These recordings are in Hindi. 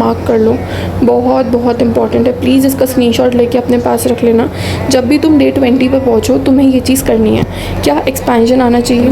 मार्क कर लो, बहुत बहुत इंपॉर्टेंट है। प्लीज़ इसका स्क्रीनशॉट लेके अपने पास रख लेना। जब भी तुम डे 20 पे पहुँचो तुम्हें ये चीज़ करनी है। क्या एक्सपेंशन आना चाहिए,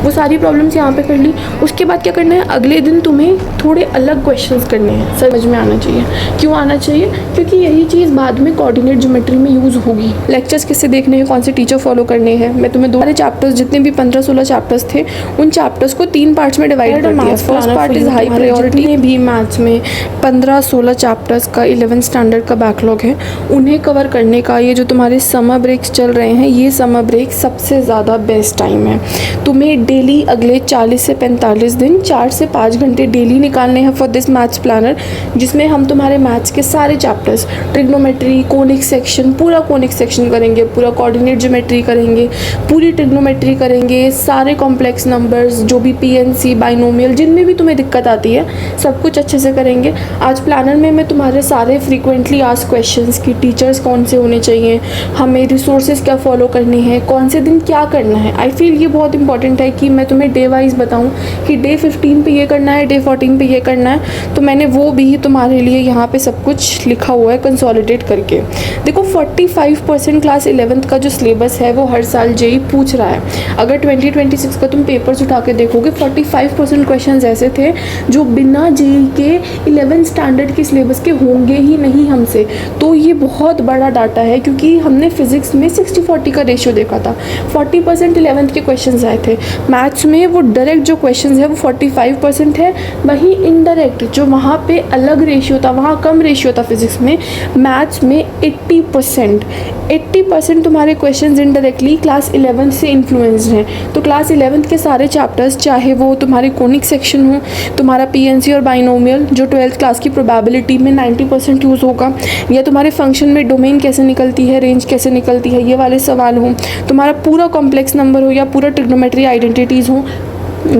वो सारी प्रॉब्लम्स यहाँ पे कर ली। उसके बाद क्या करना है, अगले दिन तुम्हें थोड़े अलग क्वेश्चंस करने हैं, समझ में आना चाहिए। क्यों आना चाहिए? क्योंकि यही चीज़ बाद में कोऑर्डिनेट ज्योमेट्री में यूज़ होगी। लेक्चर्स किससे देखने हैं, कौन से टीचर फॉलो करने हैं। मैं तुम्हें दोबारा चैप्टर्स जितने भी 15-16 चैप्टर्स थे उन चैप्टर्स को 3 पार्ट्स में डिवाइड कर दिया। First part is high priority. भी मैथ्स में 15-16 चैप्टर्स का 11th स्टैंडर्ड का बैकलॉग है, उन्हें कवर करने का ये जो तुम्हारे समर ब्रेक्स चल रहे हैं, ये समर ब्रेक सबसे ज़्यादा बेस्ट टाइम है। तुम्हें डेली अगले 40 से 45 दिन 4 से 5 घंटे डेली निकालने हैं फॉर दिस मैथ्स प्लानर, जिसमें हम तुम्हारे मैथ्स के सारे चैप्टर्स, ट्रिग्नोमेट्री, कोनिक सेक्शन, पूरा कोनिक सेक्शन करेंगे, पूरा कोऑर्डिनेट ज्योमेट्री करेंगे, पूरी ट्रिग्नोमेट्री करेंगे, सारे कॉम्प्लेक्स नंबर्स, जो भी पीएनसी, बाइनोमियल, जिनमें भी तुम्हें दिक्कत आती है सब कुछ अच्छे से करेंगे। आज प्लानर में मैं तुम्हारे सारे फ्रीक्वेंटली आस्क्ड क्वेश्चंस की टीचर्स कौन से होने चाहिए, हमें रिसोर्सेज क्या फॉलो करने हैं, कौन से दिन क्या करना है। आई फील ये बहुत इंपॉर्टेंट है कि मैं तुम्हें डे वाइज बताऊं कि डे 15 पे ये करना है, डे 14 पे ये करना है। तो मैंने वो भी तुम्हारे लिए यहाँ पे सब कुछ लिखा हुआ है कंसोलिडेट करके। देखो 45% क्लास 11th का जो सिलेबस है वो हर साल जेई पूछ रहा है। अगर 2026 का तुम पेपर्स उठा के देखोगे 45% क्वेश्चन ऐसे थे जो बिना जेई के 11th स्टैंडर्ड के सिलेबस के होंगे ही नहीं हमसे। तो ये बहुत बड़ा डाटा है, क्योंकि हमने फिजिक्स में 60-40 का रेशियो देखा था, 40% 11th के क्वेश्चन आए थे। मैथ्स में वो डायरेक्ट जो क्वेश्चन है वो 45% है, वहीं इनडायरेक्ट जो वहाँ पे अलग रेशियो था, वहाँ कम रेशियो था फिजिक्स में, मैथ्स में 80% तुम्हारे क्वेश्चंस इनडायरेक्टली क्लास 11th से इन्फ्लुएंस्ड हैं। तो क्लास 11th के सारे चैप्टर्स, चाहे वो तुम्हारे कोनिक सेक्शन हो, तुम्हारा पीएनसी और बाइनोमियल जो 12th क्लास की प्रोबेबिलिटी में 90% यूज़ होगा, या तुम्हारे फंक्शन में डोमेन कैसे निकलती है, रेंज कैसे निकलती है, ये वाले सवाल हो, तुम्हारा पूरा कॉम्प्लेक्स नंबर हो या पूरा ट्रिग्नोमेट्री आइडेंटिटीज़ हो,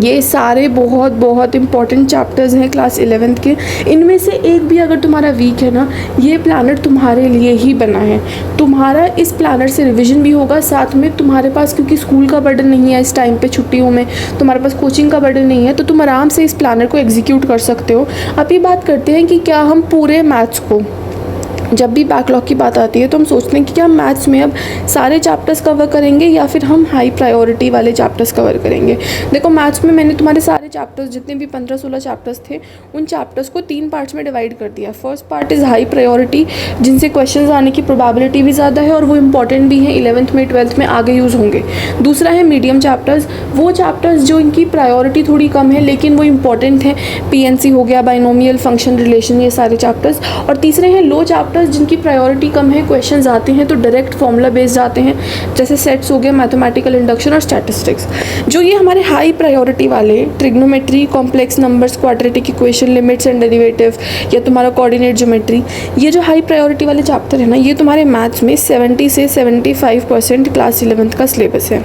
ये सारे बहुत बहुत इंपॉर्टेंट चैप्टर्स हैं क्लास 11th के। इनमें से एक भी अगर तुम्हारा वीक है ना, ये प्लानर तुम्हारे लिए ही बना है। तुम्हारा इस प्लानर से रिवीजन भी होगा, साथ में तुम्हारे पास, क्योंकि स्कूल का बर्डन नहीं है इस टाइम पे, छुट्टियों में तुम्हारे पास कोचिंग का बर्डन नहीं है, तो तुम आराम से इस प्लानर को एग्जीक्यूट कर सकते हो। अभी बात करते हैं कि क्या हम पूरे मैथ्स को, जब भी बैकलॉग की बात आती है तो हम सोचते हैं कि क्या मैथ्स में अब सारे चैप्टर्स कवर करेंगे या फिर हम हाई प्रायोरिटी वाले चैप्टर्स कवर करेंगे। देखो मैथ्स में मैंने तुम्हारे सारे चैप्टर्स, जितने भी 15-16 चैप्टर्स थे, उन चैप्टर्स को 3 पार्ट्स में डिवाइड कर दिया। First part is high priority, जिनसे क्वेश्चंस आने की प्रोबेबिलिटी भी ज़्यादा है और वो इंपॉर्टेंट भी हैं, 11th में 12th में आगे यूज़ होंगे। दूसरा है मीडियम चैप्टर्स, वो चैप्टर्स जो इनकी प्रायोरिटी थोड़ी कम है लेकिन वो इंपॉर्टेंट है, पीएनसी हो गया, बाइनोमियल, फंक्शन, रिलेशन, ये सारे चैप्टर्स। और तीसरे हैं लो चैप्टर्स, जिनकी प्रायोरिटी कम है, क्वेश्चंस आते हैं तो डायरेक्ट फॉर्मूला बेस्ड आते हैं, जैसे सेट्स हो गया, मैथमेटिकल इंडक्शन और स्टैटिस्टिक्स। जो ये हमारे हाई प्रायोरिटी वाले trigonometry, complex numbers, quadratic equation, limits and derivative, या तुम्हारा कोऑर्डिनेट ज्योमेट्री, ये जो हाई प्रायोरिटी वाले चैप्टर है ना, ये तुम्हारे मैथ्स में 70 से 75% क्लास 11th का सिलेबस है।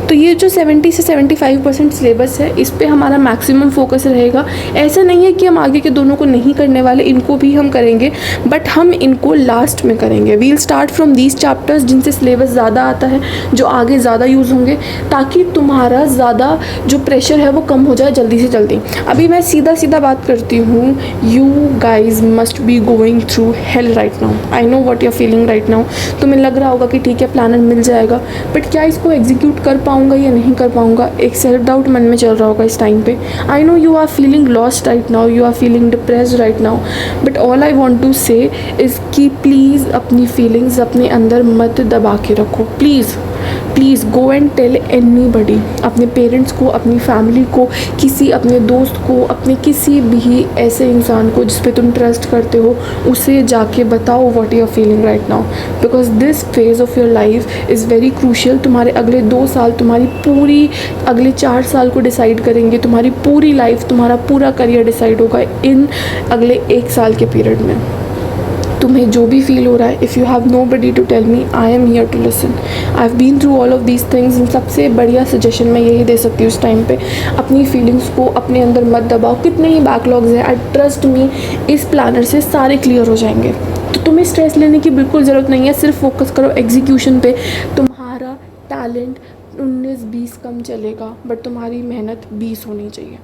तो ये जो 70 से 75% सिलेबस है, इस पे हमारा मैक्सिमम फोकस रहेगा। ऐसा नहीं है कि हम आगे के दोनों को नहीं करने वाले, इनको भी हम करेंगे, बट हम इनको लास्ट में करेंगे। We'll start from these chapters जिनसे सिलेबस ज़्यादा आता है, जो आगे ज़्यादा यूज़ होंगे, ताकि तुम्हारा ज़्यादा जो प्रेशर है वो कम हो जाए जल्दी से जल्दी। अभी मैं सीधा बात करती हूँ, you guys must be going through hell right now. I know what you are feeling right now. तुम्हें लग रहा होगा कि ठीक है प्लानर मिल जाएगा, बट क्या इसको एग्जीक्यूट कर पाऊँगा या नहीं कर पाऊँगा, एक सेल्फ डाउट मन में चल रहा होगा इस टाइम पे। I know you are feeling lost right now, you are feeling depressed right now, but all I want to say is कि प्लीज़ अपनी फीलिंग्स अपने अंदर मत दबा के रखो। Please go and tell anybody, अपने पेरेंट्स को, अपनी फैमिली को, किसी अपने दोस्त को, अपने किसी भी ऐसे इंसान को जिस पे तुम ट्रस्ट करते हो, उसे जाके बताओ what you are feeling right now, because this phase of your life is very crucial. तुम्हारे अगले 2 साल, तुम्हारी पूरी अगले 4 साल को डिसाइड करेंगे, तुम्हारी पूरी लाइफ, तुम्हारा पूरा करियर डिसाइड होगा इन अगले 1 साल के पीरियड में। तुम्हें जो भी फील हो रहा है, if you have nobody to tell me, I am here to listen. I have been through all of these things. सबसे बढ़िया सजेशन मैं यही दे सकती हूँ इस टाइम पे, अपनी फीलिंग्स को अपने अंदर मत दबाओ। कितने ही बैकलॉग्स हैं, आई ट्रस्ट मी, इस प्लानर से सारे क्लियर हो जाएंगे। तो तुम्हें स्ट्रेस लेने की बिल्कुल ज़रूरत नहीं है, सिर्फ फोकस करो एग्जीक्यूशन पे। तुम्हारा टैलेंट 19-20 कम चलेगा, बट तुम्हारी मेहनत 20 होनी चाहिए।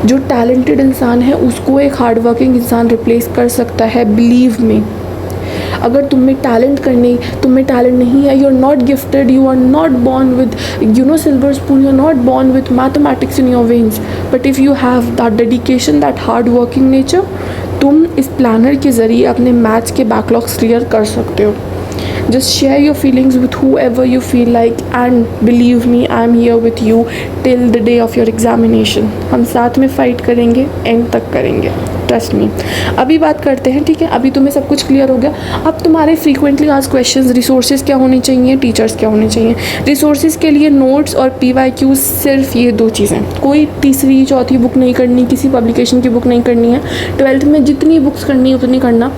जो टैलेंटेड इंसान है उसको एक हार्ड वर्किंग इंसान रिप्लेस कर सकता है, बिलीव मी। अगर तुम में टैलेंट नहीं है, you are not gifted, you are not born with silver spoon, you are not born with mathematics in your veins, but if you have that dedication, that hard working nature, तुम इस प्लानर के ज़रिए अपने मैथ्स के बैकलॉग्स क्लियर कर सकते हो। Just share your feelings with whoever you feel like, and believe me, I am here with you till the day of your examination. हम साथ में फाइट करेंगे, एंड तक करेंगे, ट्रस्ट मी। अभी बात करते हैं, ठीक है, अभी तुम्हें सब कुछ क्लियर हो गया। अब तुम्हारे फ्रीक्वेंटली आस्क्ड क्वेश्चंस, रिसोर्सेज क्या होने चाहिए, टीचर्स क्या होने चाहिए। रिसोर्सेज के लिए नोट्स और PYQ, सिर्फ ये 2 चीज़ें, कोई तीसरी चौथी बुक नहीं करनी, किसी पब्लिकेशन की बुक नहीं करनी है। 12th में जितनी बुक्स करनी है उतनी करना।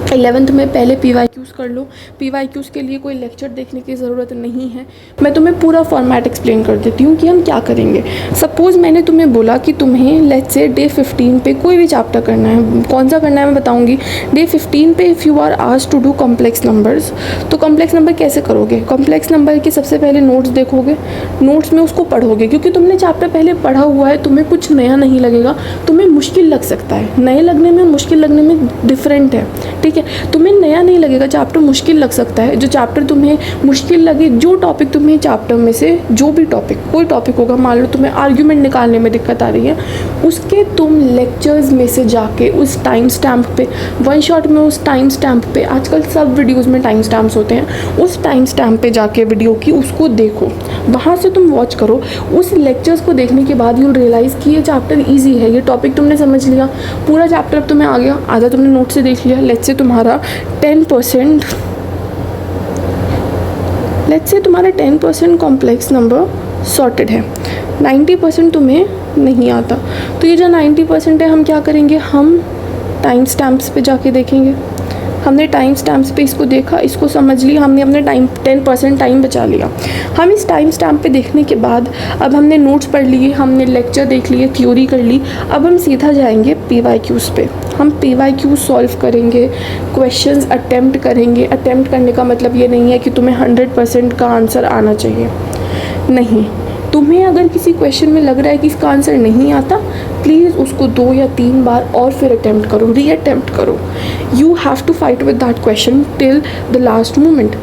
11th में पहले PYQs कर लो। PYQs के लिए कोई लेक्चर देखने की ज़रूरत नहीं है, मैं तुम्हें पूरा फॉर्मेट एक्सप्लेन कर देती हूँ कि हम क्या करेंगे। सपोज़ मैंने तुम्हें बोला कि तुम्हें लेट्स से डे 15 पे कोई भी चैप्टर करना है, कौन सा करना है मैं बताऊँगी। डे 15 पे if you are asked to do complex numbers, तो कॉम्प्लेक्स नंबर कैसे करोगे। कॉम्प्लेक्स नंबर के सबसे पहले नोट्स देखोगे, नोट्स में उसको पढ़ोगे, क्योंकि तुमने चैप्टर पहले पढ़ा हुआ है, तुम्हें कुछ नया नहीं लगेगा, तुम्हें मुश्किल लग सकता है। नए लगने में मुश्किल लगने में डिफरेंट है, ठीक है। तुम्हें नया नहीं लगेगा, चैप्टर मुश्किल लग सकता है। जो चैप्टर तुम्हें मुश्किल लगे, जो टॉपिक तुम्हें चैप्टर में से जो भी टॉपिक, कोई टॉपिक होगा, मान लो तुम्हें आर्ग्यूमेंट निकालने में दिक्कत आ रही है, उसके तुम लेक्चर्स में से जाके उस टाइम स्टैम्प पे, वन शॉट में उस टाइम स्टैम्प पे, आजकल सब वीडियोज़ में टाइम स्टैम्प्स होते हैं, उस टाइम स्टैम्प पे जाके वीडियो की उसको देखो, वहाँ से तुम वॉच करो। उस लेक्चर्स को देखने के बाद यूल रियलाइज़ कि ये चैप्टर ईजी है, ये टॉपिक तुमने समझ लिया, पूरा चैप्टर अब तुम्हें आ गया, आधा तुमने नोट से देख लिया। लेट्स से तुम्हारा 10% कॉम्प्लेक्स नंबर सॉर्टेड है, 90% तुम्हें नहीं आता, तो ये जो 90% है हम क्या करेंगे, हम टाइम स्टैम्प्स पे जाके देखेंगे। हमने टाइम स्टैम्प्स पे इसको देखा, इसको समझ लिया, हमने अपने 10% टाइम बचा लिया। हम इस टाइम स्टैम्प पे देखने के बाद अब हमने नोट्स पढ़ लिए, हमने लेक्चर देख लिए, थ्योरी कर ली, अब हम सीधा जाएंगे PYQs पे। हम PYQ सॉल्व करेंगे, क्वेश्चंस अटेम्प्ट करेंगे। अटेम्प्ट करने का मतलब ये नहीं है कि तुम्हें 100% का आंसर आना चाहिए, नहीं। तुम्हें अगर किसी क्वेश्चन में लग रहा है कि इसका आंसर नहीं आता, प्लीज़ उसको 2 या 3 बार और फिर अटेम्प्ट करो, रीअटेम्प्ट करो। You have to fight with that question till the last moment,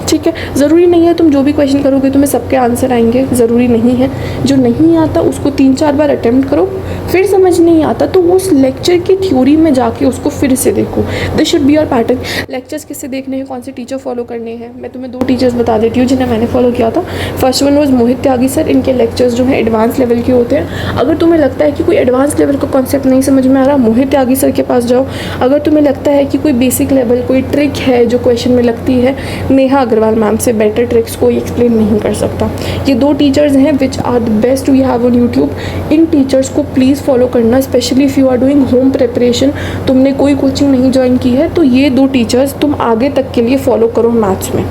ठीक है। ज़रूरी नहीं है तुम जो भी क्वेश्चन करोगे तुम्हें सबके आंसर आएंगे, ज़रूरी नहीं है। जो नहीं आता उसको 3-4 बार अटेम्प्ट करो, फिर समझ नहीं आता तो उस लेक्चर की थ्योरी में जाके उसको फिर से देखो। This should be your pattern. Lectures किससे देखने हैं, कौन से टीचर फॉलो करने हैं, मैं तुम्हें 2 टीचर्स बता देती हूँ जिन्हें मैंने फॉलो किया था। First one was Mohit Tyagi sir. इनके लेक्चर्स जो हैं एडवांस लेवल के होते हैं। अगर तुम्हें लगता है कि कोई एडवांस लेवल का कॉन्सेप्ट नहीं समझ में आ रहा, मोहित त्यागी सर के पास जाओ। अगर तुम्हें लगता है कि कोई बेसिक लेवल कोई ट्रिक है जो क्वेश्चन में लगती है, नेहा अग्रवाल मैम से बेटर ट्रिक्स कोई एक्सप्लेन नहीं कर सकता। ये 2 टीचर्स हैं which are the best we have on YouTube. इन टीचर्स को प्लीज़ फॉलो करना, specially if you are doing home preparation, तुमने कोई कोचिंग नहीं ज्वाइन की है तो ये 2 टीचर्स तुम आगे तक के लिए फॉलो करो मैथ्स में,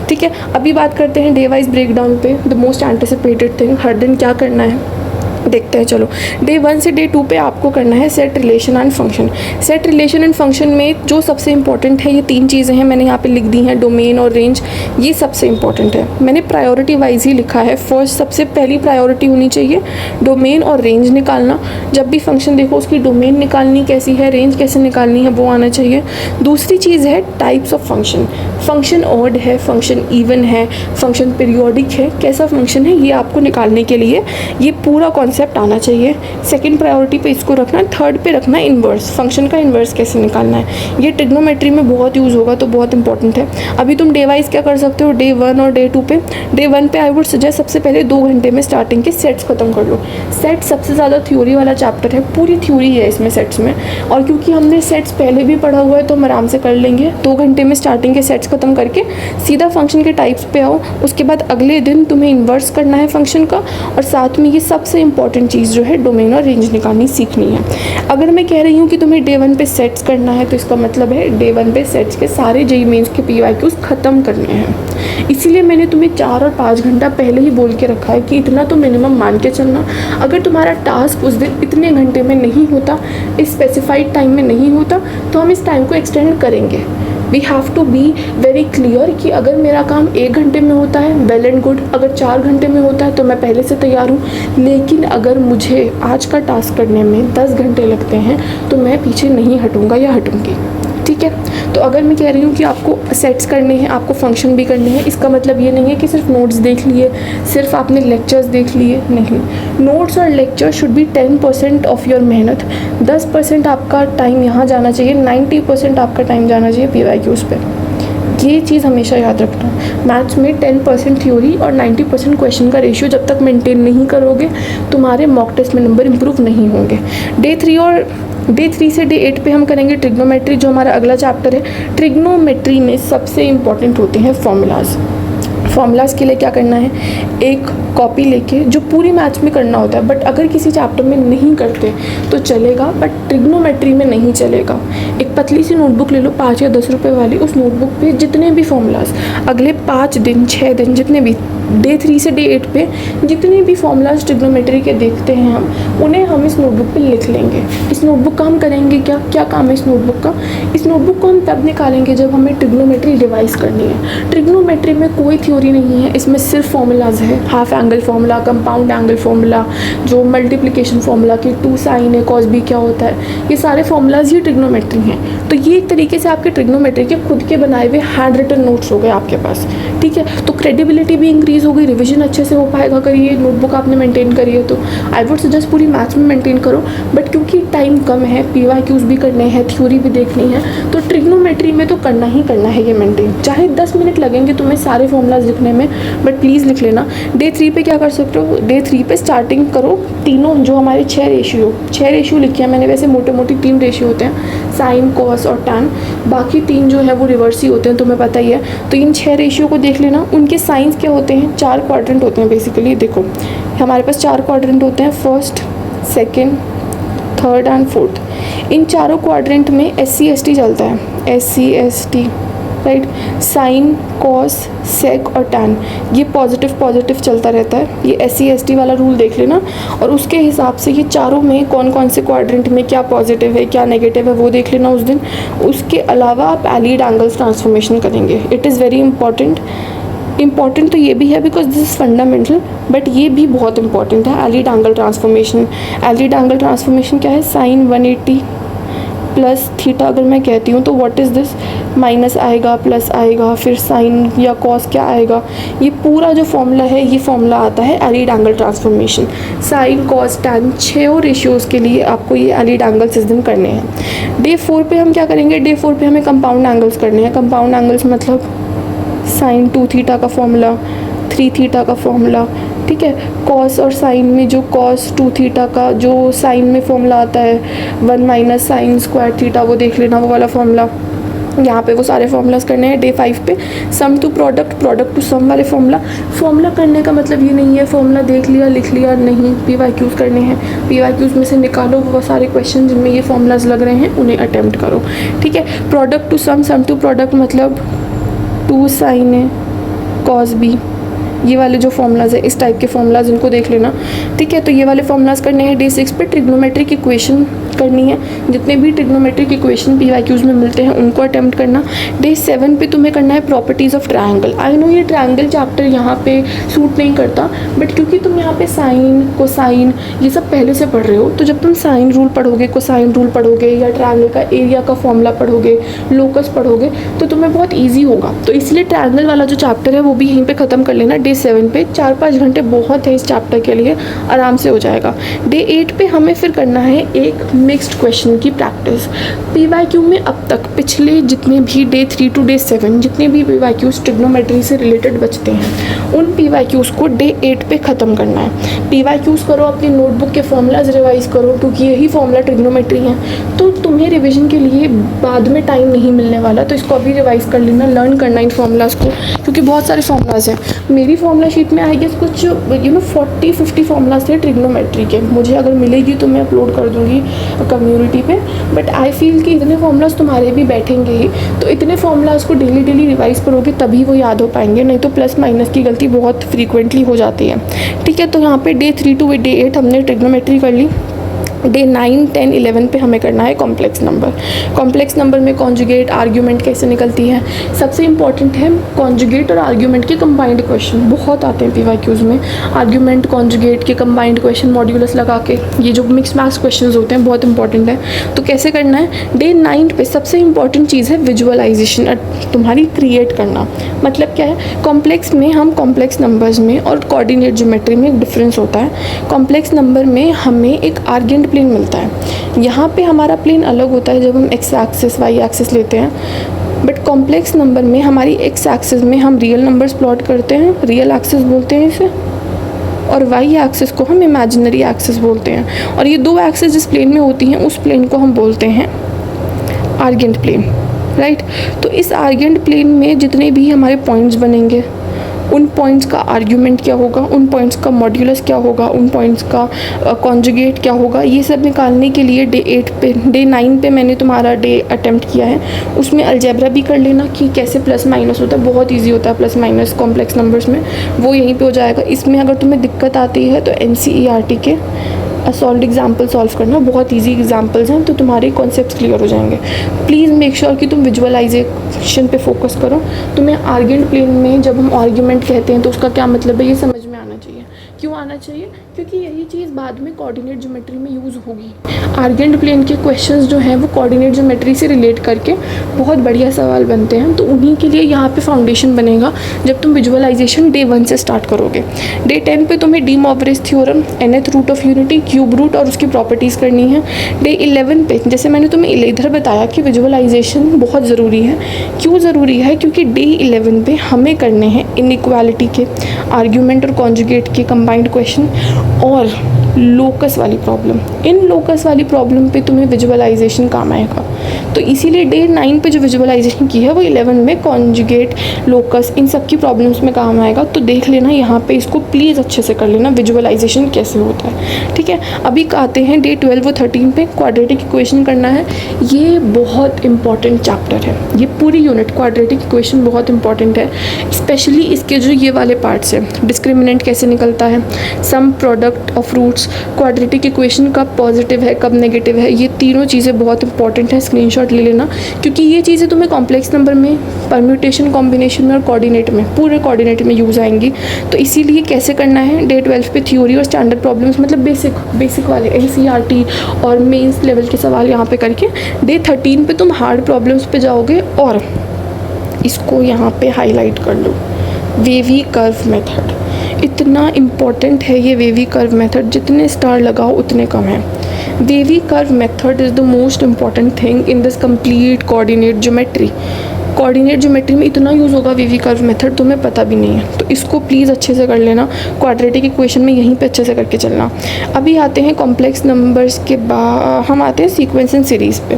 ठीक है। अभी बात करते हैं डे वाइज ब्रेकडाउन पे। द मोस्ट एंटिसिपेटेड थिंग, हर दिन क्या करना है देखते हैं। चलो, डे 1 से डे 2 पे आपको करना है set relation and function. Set relation and function में जो सबसे इंपॉर्टेंट है, ये 3 चीज़ें हैं, मैंने यहाँ पे लिख दी हैं, डोमेन और रेंज। ये सबसे इंपॉर्टेंट है, मैंने प्रायोरिटी वाइज ही लिखा है। फर्स्ट सबसे पहली प्रायोरिटी होनी चाहिए डोमेन और रेंज निकालना। जब भी फंक्शन देखो उसकी डोमेन निकालनी कैसी है, रेंज कैसे निकालनी है, वो आना चाहिए। दूसरी चीज़ है types of function. Function odd है, फंक्शन इवन है, फंक्शन पीरियोडिक है, कैसा फंक्शन है ये आपको निकालने के लिए ये पूरा कॉन्सेप्ट आना चाहिए। सेकंड प्रायोरिटी पे इसको रखना। थर्ड पे रखना इन्वर्स, फंक्शन का इन्वर्स कैसे निकालना है। ये ट्रिग्नोमेट्री में बहुत यूज़ होगा तो बहुत इंपॉर्टेंट है। अभी तुम डे वाइज क्या कर सकते हो, डे 1 और डे 2 पे। डे 1 पे आई वुड सजेस्ट सबसे पहले 2 घंटे में स्टार्टिंग के सेट्स खत्म कर लो। सेट सबसे ज़्यादा थ्योरी वाला चैप्टर है, पूरी थ्योरी है इसमें सेट्स में, और क्योंकि हमने सेट्स पहले भी पढ़ा हुआ है तो हम आराम से कर लेंगे। 2 घंटे में स्टार्टिंग के सेट्स खत्म करके सीधा फंक्शन के टाइप्स पे आओ। उसके बाद अगले दिन तुम्हें इन्वर्स करना है फंक्शन का, और साथ में ये सबसे इंपॉर्टेंट चीज़ जो है डोमेन और रेंज निकालनी सीखनी है। अगर मैं कह रही हूँ कि तुम्हें डे 1 पे सेट्स करना है तो इसका मतलब है डे 1 पे सेट्स के सारे जेईई मेंस के PYQs ख़त्म करने हैं। इसीलिए मैंने तुम्हें 4 और 5 घंटा पहले ही बोल के रखा है कि इतना तो मिनिमम मान के चलना। अगर तुम्हारा टास्क उस दिन इतने घंटे में नहीं होता, इस स्पेसिफाइड टाइम में नहीं होता, तो हम इस टाइम को एक्सटेंड करेंगे। We have to be very clear कि अगर मेरा काम 1 घंटे में होता है वेल एंड गुड, अगर 4 घंटे में होता है तो मैं पहले से तैयार हूँ, लेकिन अगर मुझे आज का टास्क करने में 10 घंटे लगते हैं तो मैं पीछे नहीं हटूँगा या हटूँगी। ठीक है, तो अगर मैं कह रही हूँ कि आपको सेट्स करने हैं, आपको फंक्शन भी करने हैं, इसका मतलब ये नहीं है कि सिर्फ नोट्स देख लिए, सिर्फ आपने लेक्चर्स देख लिए, नहीं। नोट्स और lecture should be 10% of your मेहनत। 10% आपका टाइम यहाँ जाना चाहिए, 90% आपका टाइम जाना चाहिए PYQs पे। ये चीज़ हमेशा याद रखना। मैथ्स में 10% थ्योरी और 90% क्वेश्चन का रेशियो जब तक मेंटेन नहीं करोगे, तुम्हारे मॉक टेस्ट में नंबर इंप्रूव नहीं होंगे। डे 3 से डे 8 पे हम करेंगे ट्रिग्नोमेट्री, जो हमारा अगला चैप्टर है। ट्रिग्नोमेट्री में सबसे इम्पॉर्टेंट होते हैं फॉर्मूलाज। फॉर्मूलाज के लिए क्या करना है, एक कॉपी लेके, जो पूरी मैथ्स में करना होता है, बट अगर किसी चैप्टर में नहीं करते तो चलेगा, बट ट्रिग्नोमेट्री में नहीं चलेगा। एक पतली सी नोटबुक ले लो 5 या 10 रुपए वाली, उस नोटबुक पे जितने भी फॉर्मूलाज अगले 5 दिन 6 दिन जितने भी डे 3 से डे 8 पे जितने भी फॉर्मूलाज ट्रिग्नोमेट्री के देखते हैं उन्हें हम इस नोटबुक पे लिख लेंगे। इस नोटबुक का हम करेंगे क्या काम है इस नोटबुक का? इस नोटबुक को हम तब निकालेंगे जब हमें ट्रिग्नोमेट्री रिवाइज करनी है। ट्रिग्नोमेट्री में कोई थ्योरी नहीं है, इसमें सिर्फ फॉर्मूलाज है। Half angle formula, compound angle formula, जो मल्टीप्लिकेशन फार्मूला की 2 साइन है, कॉस बी क्या होता है, ये सारे फॉर्मूलाज ही ट्रिग्नोमेट्री हैं। तो ये एक तरीके से आपके ट्रिग्नोमेट्री के खुद के बनाए हुए हैंड रिटन नोट्स हो गए आपके पास। ठीक है, तो क्रेडिबिलिटी भी इंक्रीज हो गई, रिविजन अच्छे से हो पाएगा। करिए, नोटबुक आपने मेंटेन करी है तो आई वुड सजेस्ट पूरी मैथ्स में मेंटेन करो, बट क्योंकि टाइम कम है, PYQs भी करने हैं, थ्योरी भी देखनी है, तो ट्रिग्नोमेट्री में तो करना ही करना है ये मेंटेन। चाहे 10 मिनट लगेंगे तुम्हें सारे फॉर्मूलाज लिखने में, बट प्लीज़ लिख लेना। डे 3 पे क्या कर सकते हो, डे 3 पे स्टार्टिंग करो, तीनों जो हमारे 6 रेशियो लिखे हैं मैंने, वैसे मोटे मोटी 3 रेशियो होते हैं, साइन, कॉस और टैन, बाकी 3 जो है वो रिवर्स ही होते हैं, तुम्हें पता ही है। तो इन 6 रेशियो को देख लेना। उनके साइंस क्या होते हैं, 4 क्वाड्रेंट होते हैं बेसिकली। देखो हमारे पास 4 क्वाड्रेंट होते हैं, first, second, third and fourth. इन चारों क्वाड्रेंट में SC/ST चलता है, SC/ST, राइट। साइन, कॉस, सेक और टैन, ये पॉजिटिव चलता रहता है। ये SC/ST वाला रूल देख लेना, और उसके हिसाब से ये चारों में कौन कौन से क्वाड्रेंट में क्या पॉजिटिव है क्या नेगेटिव है वो देख लेना उस दिन। उसके अलावा आप एलिड एंगल्स ट्रांसफॉर्मेशन करेंगे। इट इज़ वेरी इंपॉर्टेंट तो ये भी है because this is fundamental, but ये भी बहुत इंपॉर्टेंट है allied angle transformation. एलिड angle transformation क्या है, साइन 180 प्लस थीटा अगर मैं कहती हूँ तो व्हाट इज़ दिस, माइनस आएगा, प्लस आएगा, फिर साइन या कॉस क्या आएगा, ये पूरा जो फॉर्मूला है ये फॉर्मूला आता है allied angle transformation. Sine, cos, tan, 6 ratios के लिए आपको ये एलिड एंगल्स इस दिन करने हैं। डे 4 पे हम क्या करेंगे, डे 4 पे हमें कंपाउंड एंगल्स करने हैं। कंपाउंड एंगल्स मतलब साइन 2 थीटा का फॉर्मूला, 3 थीटा का फॉर्मूला, ठीक है। कॉस और साइन में जो कॉस 2 थीटा का जो साइन में फॉर्मूला आता है 1 माइनस साइन स्क्वायर थीटा, वो देख लेना, वो वाला फॉर्मूला। यहाँ पे वो सारे फॉर्मूलाज करने हैं। डे 5 पे सम टू प्रोडक्ट टू सम वाले फॉर्मूला करने का मतलब ये नहीं है फॉर्मूला देख लिया लिख लिया, नहीं, PYQs करने हैं। PYQs में से निकालो वो सारे क्वेश्चन जिनमें ये फॉर्मूलाज लग रहे हैं, उन्हें अटेम्प्ट करो। ठीक है, product to sum to product मतलब 2 साइन है कॉस बी, ये वाले जो फॉर्मूलाज है इस टाइप के फॉर्मूलाज इनको देख लेना। ठीक है, तो ये वाले फॉर्मूलाज करने हैं। डे 6 पे ट्रिग्नोमेट्रिक इक्वेशन करनी है, जितने भी ट्रिग्नोमेट्रिक इक्वेशन PYQs में मिलते हैं उनको अटेम्प्ट करना। डे 7 पे तुम्हें करना है properties of triangle. I know ये ट्रायंगल चैप्टर यहाँ पे सूट नहीं करता, बट क्योंकि तुम यहाँ पे साइन, कोसाइन ये सब पहले से पढ़ रहे हो, तो जब तुम साइन रूल पढ़ोगे, कोसाइन रूल पढ़ोगे, या ट्रायंगल का एरिया का फॉर्मूला पढ़ोगे, लोकस पढ़ोगे, तो तुम्हें बहुत ईजी होगा। तो इसलिए ट्रायंगल वाला जो चैप्टर है वो भी यहीं पर ख़त्म कर लेना। डे 7 पे 4-5 घंटे बहुत है इस चैप्टर के लिए, आराम से हो जाएगा। डे 8 पे हमें फिर करना है एक मिक्स्ड क्वेश्चन की प्रैक्टिस। PYQ में अब तक पिछले जितने भी डे 3 टू डे 7 जितने भी PYQs ट्रिग्नोमेट्री से रिलेटेड बचते हैं, उन PYQs को डे 8 पे ख़त्म करना है। PYQs करो, अपनी नोटबुक के फॉर्मूलाज रिवाइज करो, क्योंकि यही फॉर्मूला ट्रिग्नोमेट्री है, तो तुम्हें रिविजन के लिए बाद में टाइम नहीं मिलने वाला, तो इसको अभी रिवाइज कर लेना, लर्न करना इन फॉर्मूलाज को, क्योंकि बहुत सारे फॉर्मूलाज हैं। मेरी फॉर्मूला शीट में आई गेस कुछ 40-50 फॉर्मूलाज थे ट्रिग्नोमेट्री के। मुझे अगर मिलेगी तो मैं अपलोड कर दूँगी कम्युनिटी पे, बट आई फील कि इतने फॉर्मूलाज तुम्हारे भी बैठेंगे ही, तो इतने फॉर्मूलाज को डेली रिवाइज करोगे तभी वो याद हो पाएंगे, नहीं तो प्लस माइनस की गलती बहुत फ्रीक्वेंटली हो जाती है। ठीक है, तो यहाँ पे डे 3 टू डे 8 हमने ट्रिग्नोमेट्री कर ली। डे 9, 10, 11 पे हमें करना है कॉम्प्लेक्स नंबर। कॉम्प्लेक्स नंबर में कॉन्जुगेट, आर्ग्यूमेंट कैसे निकलती है, सबसे इंपॉर्टेंट है कॉन्जुगेट और आर्ग्यूमेंट के कंबाइंड क्वेश्चन बहुत आते हैं पीवाईक्यूज में। आर्ग्यूमेंट कॉन्जुगेट के कंबाइंड क्वेश्चन मॉड्यूलस लगा के, ये जो मिक्स मैक्स क्वेश्चन होते हैं बहुत इंपॉर्टेंट है। तो कैसे करना है, डे 9 पे सबसे इंपॉर्टेंट चीज़ है विजुअलाइजेशन तुम्हारी क्रिएट करना। मतलब क्या है, कॉम्प्लेक्स में हम कॉम्प्लेक्स नंबर्स में और कोऑर्डिनेट ज्योमेट्री में एक डिफरेंस होता है। कॉम्प्लेक्स नंबर में हमें एक आर्गेंट प्लेन मिलता है, यहाँ पे हमारा प्लेन अलग होता है जब हम एक्स एक्सिस वाई एक्सिस लेते हैं। बट कॉम्प्लेक्स नंबर में हमारी एक्स एक्सिस में हम रियल नंबर्स प्लॉट करते हैं, रियल एक्सिस बोलते हैं इसे, और वाई एक्सिस को हम इमेजिनरी एक्सिस बोलते हैं। और ये दो एक्सिस जिस प्लेन में होती हैं उस प्लेन को हम बोलते हैं आर्गेंट प्लेन, राइट। तो इस आर्गेंट प्लेन में जितने भी हमारे पॉइंट्स बनेंगे, उन पॉइंट्स का आर्ग्यूमेंट क्या होगा, उन पॉइंट्स का मॉड्यूलस क्या होगा, उन पॉइंट्स का कॉन्जुगेट क्या होगा, ये सब निकालने के लिए डे 9 पे मैंने तुम्हारा डे अटेम्प्ट किया है। उसमें अलजेब्रा भी कर लेना कि कैसे प्लस माइनस होता है, बहुत इजी होता है प्लस माइनस कॉम्प्लेक्स नंबर्स में, वो यहीं पे हो जाएगा। इसमें अगर तुम्हें दिक्कत आती है तो NCERT के सॉल्व्ड एग्जाम्पल सॉल्व करना, बहुत इजी एग्जाम्पल्स हैं, तो तुम्हारे कॉन्सेप्ट्स क्लियर हो जाएंगे। प्लीज़ मेक श्योर कि तुम विजुअलाइजेशन पे फोकस करो। तुम्हें आर्गेंट प्लेन में जब हम आर्ग्यूमेंट कहते हैं तो उसका क्या मतलब है ये समझ में आना चाहिए। क्यों आना चाहिए, क्योंकि यही चीज़ बाद में कोऑर्डिनेट ज्योमेट्री में यूज़ होगी। आर्गेंट प्लेन के क्वेश्चंस जो हैं वो कोऑर्डिनेट ज्योमेट्री से रिलेट करके बहुत बढ़िया सवाल बनते हैं, तो उन्हीं के लिए यहाँ पे फाउंडेशन बनेगा जब तुम विजुअलाइजेशन डे 1 से स्टार्ट करोगे। डे 10 पे तुम्हें De Moivre's theorem, nth root of unity, cube root और उसकी प्रॉपर्टीज़ करनी है। डे 11 पे जैसे मैंने तुम्हें इधर बताया कि विजुअलाइजेशन बहुत ज़रूरी है। क्यों ज़रूरी है, क्योंकि डे 11 पे हमें करने हैं इनइक्वालिटी के, आर्ग्यूमेंट और कॉन्जुगेट के कंबाइंड क्वेश्चन और लोकस वाली प्रॉब्लम। इन लोकस वाली प्रॉब्लम पे तुम्हें विजुअलाइजेशन काम आएगा। तो इसीलिए डे 9 पे जो विजुअलाइजेशन की है वो 11 में कॉन्जुगेट, लोकस, इन सब की प्रॉब्लम्स में काम आएगा। तो देख लेना यहाँ पे, इसको प्लीज़ अच्छे से कर लेना विजुअलाइजेशन कैसे होता है, ठीक है। अभी आते हैं डे 12 और 13 पे, क्वाड्रेटिक इक्वेशन करना है। ये बहुत इंपॉर्टेंट चैप्टर है, ये पूरी यूनिट क्वाड्रेटिक इक्वेशन बहुत इंपॉर्टेंट है। स्पेशली इसके जो ये वाले पार्ट्स हैं, डिस्क्रिमिनेंट कैसे निकलता है, sum product of roots, quadratic equation कब पॉजिटिव है कब नेगेटिव है, ये तीनों चीज़ें बहुत इंपॉर्टेंट है। स्क्रीनशॉट ले लेना, क्योंकि ये चीज़ें तुम्हें कॉम्प्लेक्स नंबर में, परम्यूटेशन, कॉम्बिनेशन में और कोऑर्डिनेट में, पूरे कोऑर्डिनेट में यूज़ आएंगी। तो इसीलिए कैसे करना है, डे 12 पे थ्योरी और स्टैंडर्ड प्रॉब्लम्स, मतलब बेसिक वाले NCERT और मेंस लेवल के सवाल यहाँ पे करके, डे 13 पे तुम हार्ड प्रॉब्लम्स पे जाओगे। और इसको यहाँ पे हाईलाइट कर लो, वेवी कर्व मेथड इतना इम्पॉर्टेंट है। ये वेवी कर्व मेथड जितने स्टार लगाओ उतने कम है। Wavy curve method is the most important thing in this complete coordinate geometry. Coordinate geometry में इतना यूज़ होगा वेवी कर्व मेथड, तुम्हें पता भी नहीं है। तो इसको प्लीज़ अच्छे से कर लेना, क्वाड्रेटिक इक्वेशन में यहीं पे अच्छे से करके चलना। अभी आते हैं कॉम्प्लेक्स नंबर्स के बाद हम आते हैं सीक्वेंस एंड सीरीज़ पे।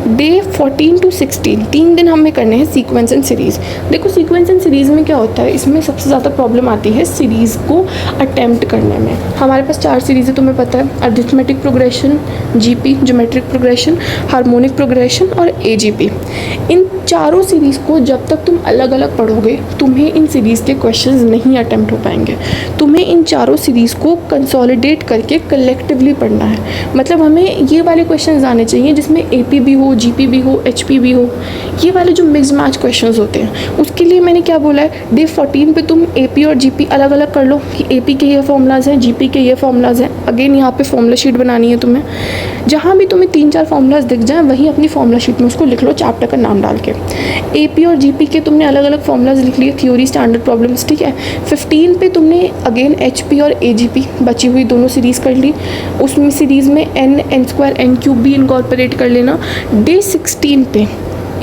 डे 14 to 16 3 दिन हमें करने हैं सीक्वेंस एंड सीरीज़। देखो सीक्वेंस एंड सीरीज़ में क्या होता है, इसमें सबसे ज़्यादा प्रॉब्लम आती है सीरीज़ को अटैम्प्ट करने में। हमारे पास 4 सीरीज़ें तुम्हें पता है, arithmetic progression, GP geometric progression, harmonic progression और AGP। इन चारों सीरीज़ को जब तक तुम अलग अलग पढ़ोगे तुम्हें इन सीरीज़ के क्वेश्चंस नहीं अटेम्प्ट हो पाएंगे। तुम्हें इन चारों सीरीज़ को कंसोलिडेट करके कलेक्टिवली पढ़ना है। मतलब हमें ये वाले क्वेश्चंस आने चाहिए जिसमें AP भी हो, GP भी हो, HP भी हो, ये वाले जो मिक्स मैच क्वेश्चंस होते हैं। उसके लिए मैंने क्या बोला है, डे 14 पे तुम AP और GP अलग अलग कर लो कि AP के ये फॉर्मूलाज हैं, GP के ये फॉर्मूलाज हैं। अगेन यहाँ पे फॉर्मूला शीट बनानी है तुम्हें, जहाँ भी तुम्हें 3-4 फॉर्मूलाज दिख जाए वहीं अपनी फॉर्मूला शीट में उसको लिख लो चैप्टर का नाम डाल के। AP और GP के तुमने अलग अलग फॉर्मूलाज लिख लिए, थ्योरी स्टैंडर्ड प्रॉब्लम्स, ठीक है। 15 पे तुमने अगेन HP और AGP बची हुई दोनों सीरीज़ कर ली। उसमें सीरीज़ में n² n³ भी इनकॉर्पोरेट कर लेना। डे 16 पे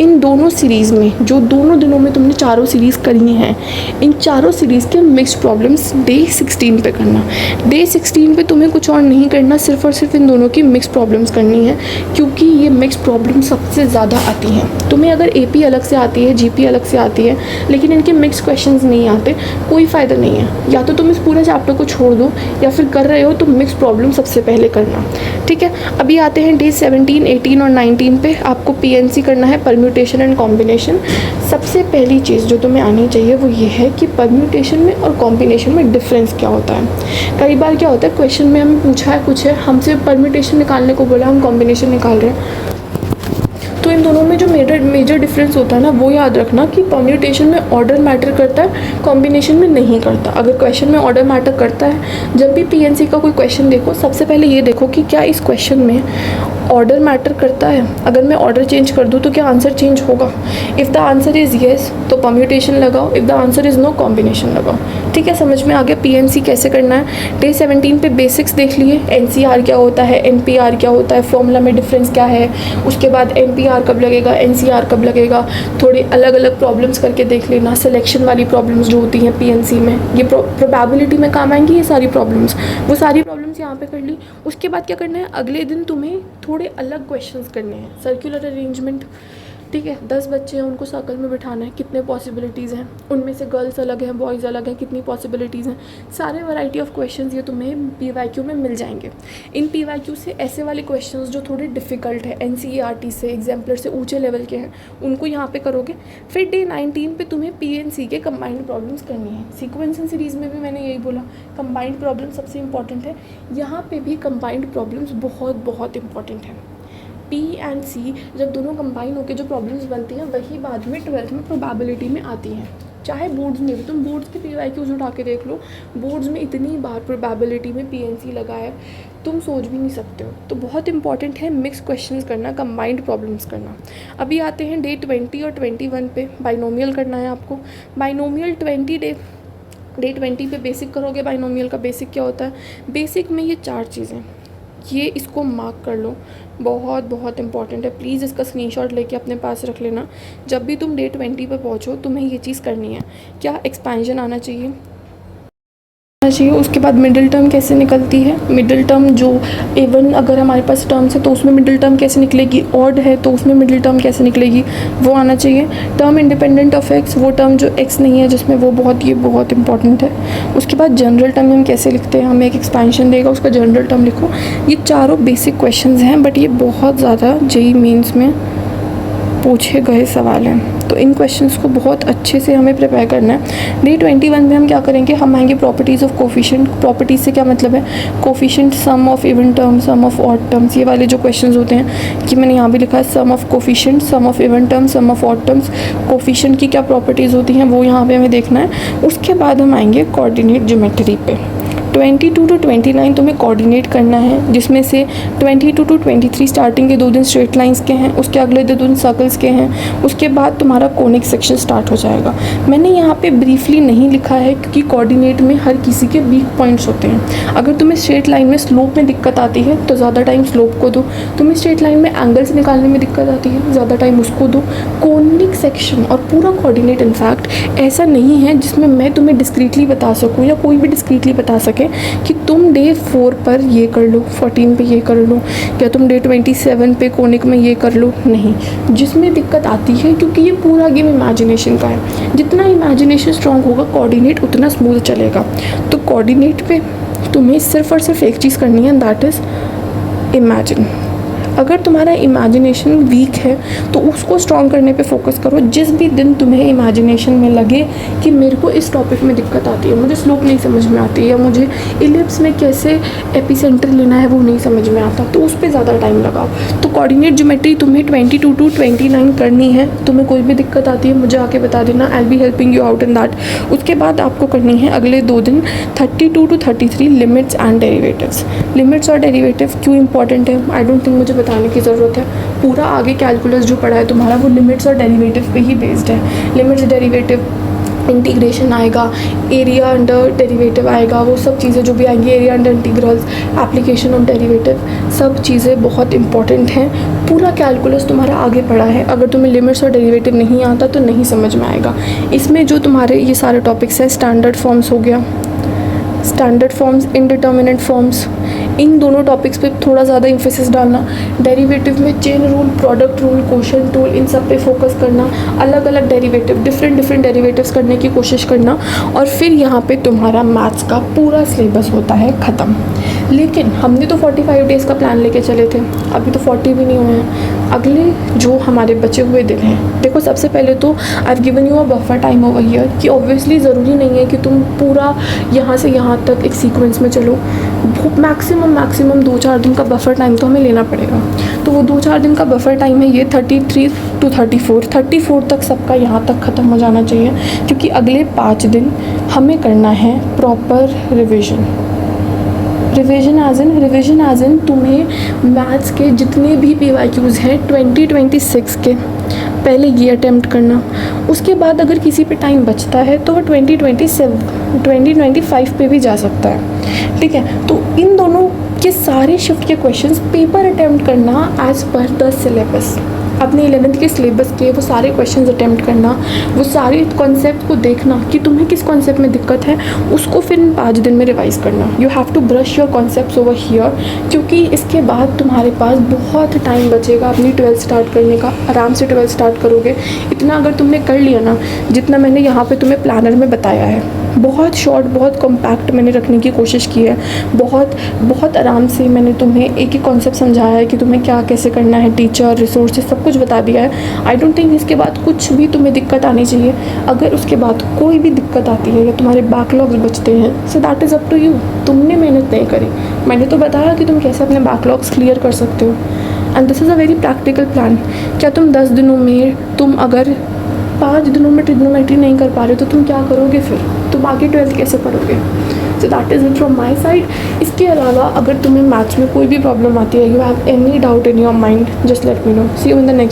इन दोनों सीरीज़ में जो दोनों दिनों में तुमने चारों सीरीज़ करी हैं, इन चारों सीरीज़ के मिक्स्ड प्रॉब्लम्स डे 16 पे करना। डे 16 पे तुम्हें कुछ और नहीं करना, सिर्फ और सिर्फ इन दोनों की मिक्स्ड प्रॉब्लम्स करनी है, क्योंकि ये मिक्स्ड प्रॉब्लम सबसे ज़्यादा आती हैं। तुम्हें अगर AP अलग से आती है, GP अलग से आती है, लेकिन इनके मिक्स्ड क्वेश्चंस नहीं आते, कोई फ़ायदा नहीं है। या तो तुम इस पूरे चैप्टर को छोड़ दो, या फिर कर रहे हो तो मिक्स्ड प्रॉब्लम सबसे पहले करना, ठीक है। अभी आते हैं डे 17, 18 और 19 पे। आपको PNC करना है, परम्यूटेशन एंड कॉम्बिनेशन। सबसे पहली चीज़ जो तुम्हें आनी चाहिए वो ये है कि परम्यूटेशन में और कॉम्बिनेशन में डिफरेंस क्या होता है। कई बार क्या होता है, क्वेश्चन में हमें पूछा है कुछ है, हमसे परम्यूटेशन निकालने को बोला, हम कॉम्बिनेशन निकाल रहे हैं, तो इन दोनों में जो मेजर डिफरेंस होता है ना, वो याद रखना कि परम्यूटेशन में ऑर्डर मैटर करता है, कॉम्बिनेशन में नहीं करता। अगर क्वेश्चन में ऑर्डर मैटर करता है, जब भी पीएनसी का कोई क्वेश्चन देखो, सबसे पहले ये देखो कि क्या इस क्वेश्चन में ऑर्डर मैटर करता है। अगर मैं ऑर्डर चेंज कर दूँ तो क्या आंसर चेंज होगा? If the answer is yes तो परम्यूटेशन लगाओ, if the answer is no combination लगाओ। ठीक है, समझ में आ गया पीएनसी कैसे करना है। डे 17 पे बेसिक्स देख लिए, एनसीआर क्या होता है, एनपीआर क्या होता है, फॉर्मूला में डिफरेंस क्या है, उसके बाद एनपीआर कब लगेगा, एनसीआर कब लगेगा, थोड़ी अलग अलग प्रॉब्लम्स करके देख लेना, सिलेक्शन वाली प्रॉब्लम्स जो होती हैं पीएनसी में, ये प्रोबेबिलिटी में काम आएंगी ये सारी प्रॉब्लम्स, वो सारी प्रॉब्लम्स यहाँ पे कर ली। उसके बाद क्या करना है, अगले दिन तुम्हें थोड़े अलग क्वेश्चंस करने हैं। सर्कुलर अरेंजमेंट, ठीक है, 10 बच्चे हैं, उनको सर्कल में बिठाना है, कितने पॉसिबिलिटीज़ हैं, उनमें से गर्ल्स अलग हैं, बॉयज़ अलग हैं, कितनी पॉसिबिलिटीज़ हैं, सारे वैरायटी ऑफ क्वेश्चंस ये तुम्हें पीवाईक्यू में मिल जाएंगे। इन पीवाईक्यू से ऐसे वाले क्वेश्चंस जो थोड़े डिफ़िकल्ट है, एनसीईआरटी से, एग्जाम्पलर से ऊँचे लेवल के हैं, उनको यहाँ पे करोगे। फिर डे 19 पे तुम्हें पीएनसी के कंबाइंड प्रॉब्लम्स करनी है। सीक्वेंस एंड सीरीज़ में भी मैंने यही बोला, कंबाइंड प्रॉब्लम सबसे इंपॉर्टेंट है। यहाँ पे भी कंबाइंड प्रॉब्लम्स बहुत बहुत इंपॉर्टेंट है। पी एंड सी जब दोनों कंबाइन होकर जो प्रॉब्लम्स बनती हैं, वही बाद में 12th में प्रोबेबिलिटी में आती हैं। चाहे बोर्ड्स में भी, तुम बोर्ड्स के पीवाईक्यूज उठा के देख लो, बोर्ड्स में इतनी बार प्रोबेबिलिटी में पीएनसी लगा है, तुम सोच भी नहीं सकते हो। तो बहुत इंपॉर्टेंट है मिक्स क्वेश्चंस करना, कंबाइंड प्रॉब्लम्स करना। अभी आते हैं डे 20 और 21 पे, बाइनोमियल करना है आपको। बाइनोमियल डे 20 पे बेसिक करोगे। बाइनोमियल का बेसिक क्या होता है? बेसिक में ये 4 चीज़ें, ये इसको मार्क कर लो, बहुत बहुत इंपॉर्टेंट है। प्लीज़ इसका स्क्रीनशॉट लेके अपने पास रख लेना। जब भी तुम डे 20 पे पहुँचो तुम्हें ये चीज़ करनी है। क्या एक्सपेंशन आना चाहिए। उसके बाद मिडिल टर्म कैसे निकलती है, मिडिल टर्म जो इवन अगर हमारे पास टर्म्स है तो उसमें मिडिल टर्म कैसे निकलेगी, ऑड है तो उसमें मिडिल टर्म कैसे निकलेगी, वो आना चाहिए। टर्म इंडिपेंडेंट ऑफ एक्स, वो टर्म जो एक्स नहीं है जिसमें, वो बहुत इंपॉर्टेंट है। उसके बाद जनरल टर्म हम कैसे लिखते हैं, हमें एक एक्सपेंशन देगा, उसका जनरल टर्म लिखो। ये चारों बेसिक क्वेश्चन हैं, बट ये बहुत ज़्यादा जेईई मेंस में पूछे गए सवाल हैं, तो इन क्वेश्चंस को बहुत अच्छे से हमें प्रिपेयर करना है। डे 21 में हम क्या करेंगे, हम आएंगे प्रॉपर्टीज़ ऑफ कोफिशिएंट। प्रॉपर्टीज़ से क्या मतलब है, coefficient, sum of even term, sum of odd terms, ये वाले जो क्वेश्चंस होते हैं, कि मैंने यहाँ भी लिखा है sum of coefficient, sum of even term, sum of odd terms. Coefficient की क्या प्रॉपर्टीज़ होती हैं वो यहाँ पे हमें देखना है। उसके बाद हम आएंगे कोऑर्डिनेट ज्योमेट्री पे। 22 to 29 तुम्हें कोऑर्डिनेट करना है, जिसमें से 22 to 23 स्टार्टिंग के 2 दिन स्ट्रेट लाइंस के हैं, उसके अगले 2 दिन सर्कल्स के हैं, उसके बाद तुम्हारा कोनिक सेक्शन स्टार्ट हो जाएगा। मैंने यहाँ पे ब्रीफली नहीं लिखा है क्योंकि कोऑर्डिनेट में हर किसी के वीक पॉइंट्स होते हैं। अगर तुम्हें स्ट्रेट लाइन में स्लोप में दिक्कत आती है तो ज़्यादा टाइम स्लोप को दो, तुम्हें स्ट्रेट लाइन में एंगल्स निकालने में दिक्कत आती है, ज़्यादा टाइम उसको दो। कोनिक सेक्शन और पूरा कोऑर्डिनेट इनफैक्ट ऐसा नहीं है जिसमें मैं तुम्हें डिस्क्रीटली बता सकूँ या कोई भी डिस्क्रीटली बता सके कि तुम डे 4 पर ये कर लो, 14 पे ये कर लो, या तुम डे 27 पे कोनिक में ये कर लो, नहीं। जिसमें दिक्कत आती है, क्योंकि ये पूरा गेम इमेजिनेशन का है, जितना इमेजिनेशन स्ट्रांग होगा कोऑर्डिनेट उतना स्मूथ चलेगा। तो कोऑर्डिनेट पे तुम्हें सिर्फ और सिर्फ एक चीज़ करनी है, दैट इज़ इमेजिन। अगर तुम्हारा इमेजिनेशन वीक है तो उसको स्ट्रॉन्ग करने पे फोकस करो। जिस भी दिन तुम्हें इमेजिनेशन में लगे कि मेरे को इस टॉपिक में दिक्कत आती है, मुझे स्लोप नहीं समझ में आती, या मुझे इलिप्स में कैसे एपिसेंटर लेना है वो नहीं समझ में आता, तो उस पर ज़्यादा टाइम लगाओ। तो कोऑर्डिनेट ज्योमेट्री तुम्हें 22 to 29 करनी है। तुम्हें कोई भी दिक्कत आती है मुझे आके बता देना, I be helping you out in that. उसके बाद आपको करनी है अगले 2 दिन 32 to 33 limits and derivatives. Limits और डेरिवेटिव क्यों इंपॉर्टेंट है, आई डोंट थिंक मुझे बताने की ज़रूरत है। पूरा आगे कैलकुलस जो पढ़ा है तुम्हारा वो लिमिट्स और डेरिवेटिव पे ही बेस्ड है। लिमिट्स, डेरिवेटिव, इंटीग्रेशन आएगा, एरिया अंडर डेरिवेटिव आएगा, वो सब चीज़ें जो भी आएंगी, area under integrals, application of derivative, सब चीज़ें बहुत इंपॉर्टेंट हैं। पूरा कैलकुलस तुम्हारा आगे पढ़ा है। अगर तुम्हें लिमिट्स और डेरिवेटिव नहीं आता तो नहीं समझ में आएगा। इसमें जो तुम्हारे ये सारे टॉपिक्स हैं, स्टैंडर्ड फॉर्म्स हो गया, स्टैंडर्ड फॉर्म्स, इनडिटर्मिनेट फॉर्म्स, इन दोनों टॉपिक्स पे थोड़ा ज़्यादा इंफेसिस डालना। डेरिवेटिव में chain rule, product rule, quotient rule, इन सब पे फोकस करना। अलग अलग डेरिवेटिव, डिफरेंट डेरिवेटिव्स करने की कोशिश करना। और फिर यहाँ पे तुम्हारा मैथ्स का पूरा सिलेबस होता है ख़त्म। लेकिन हमने तो 45 डेज़ का प्लान लेके चले थे, अभी तो 40 भी नहीं हुए हैं। अगले जो हमारे बचे हुए दिन हैं, देखो सबसे पहले तो I have given you a buffer time over here कि ऑब्वियसली ज़रूरी नहीं है कि तुम पूरा यहाँ से यहाँ तक एक सीक्वेंस में चलो। मैक्सिमम 2-4 दिन का बफर टाइम तो हमें लेना पड़ेगा। तो वो 2-4 दिन का बफर टाइम है ये 33 to 34 तक सबका यहाँ तक ख़त्म हो जाना चाहिए, क्योंकि अगले 5 दिन हमें करना है प्रॉपर रिविज़न एज इन तुम्हें मैथ्स के जितने भी PYQs हैं 2026 के पहले ये अटेम्प्ट करना। उसके बाद अगर किसी पे टाइम बचता है तो वो 2025 पे भी जा सकता है, ठीक है। तो इन दोनों के सारे शिफ्ट के क्वेश्चंस पेपर अटेम्प्ट करना एज़ पर द सिलेबस, अपने 11th के सिलेबस के वो सारे क्वेश्चंस अटेम्प्ट करना, वो सारे कॉन्सेप्ट को देखना कि तुम्हें किस कॉन्सेप्ट में दिक्कत है, उसको फिर इन 5 दिन में रिवाइज़ करना। You have to brush your concepts over here, क्योंकि इसके बाद तुम्हारे पास बहुत टाइम बचेगा अपनी 12th स्टार्ट करने का। आराम से 12th स्टार्ट करोगे। इतना अगर तुमने कर लिया ना, जितना मैंने यहाँ पे तुम्हें प्लानर में बताया है, बहुत शॉर्ट बहुत कॉम्पैक्ट मैंने रखने की कोशिश की है। बहुत आराम से मैंने तुम्हें एक ही कॉन्सेप्ट समझाया है कि तुम्हें क्या कैसे करना है, टीचर, रिसोर्सेज, सब कुछ बता दिया है। आई डोंट थिंक इसके बाद कुछ भी तुम्हें दिक्कत आनी चाहिए। अगर उसके बाद कोई भी दिक्कत आती है या तुम्हारे बैकलॉग्स बचते हैं, so that is up to you. तुमने मेहनत नहीं करी, मैंने तो बताया कि तुम कैसे अपने बैकलॉग्स क्लियर कर सकते हो। And this is a very practical plan. क्या तुम 10 दिनों में, तुम अगर 5 दिनों में ट्रिग्नोमेट्री नहीं कर पा रहे तो तुम क्या करोगे फिर? तुम आगे 12th कैसे पढ़ोगे? सो that is it from my side. इसके अलावा अगर तुम्हें मैथ्स में कोई भी प्रॉब्लम आती है, you have any doubt in your mind, just let me know. See you in the next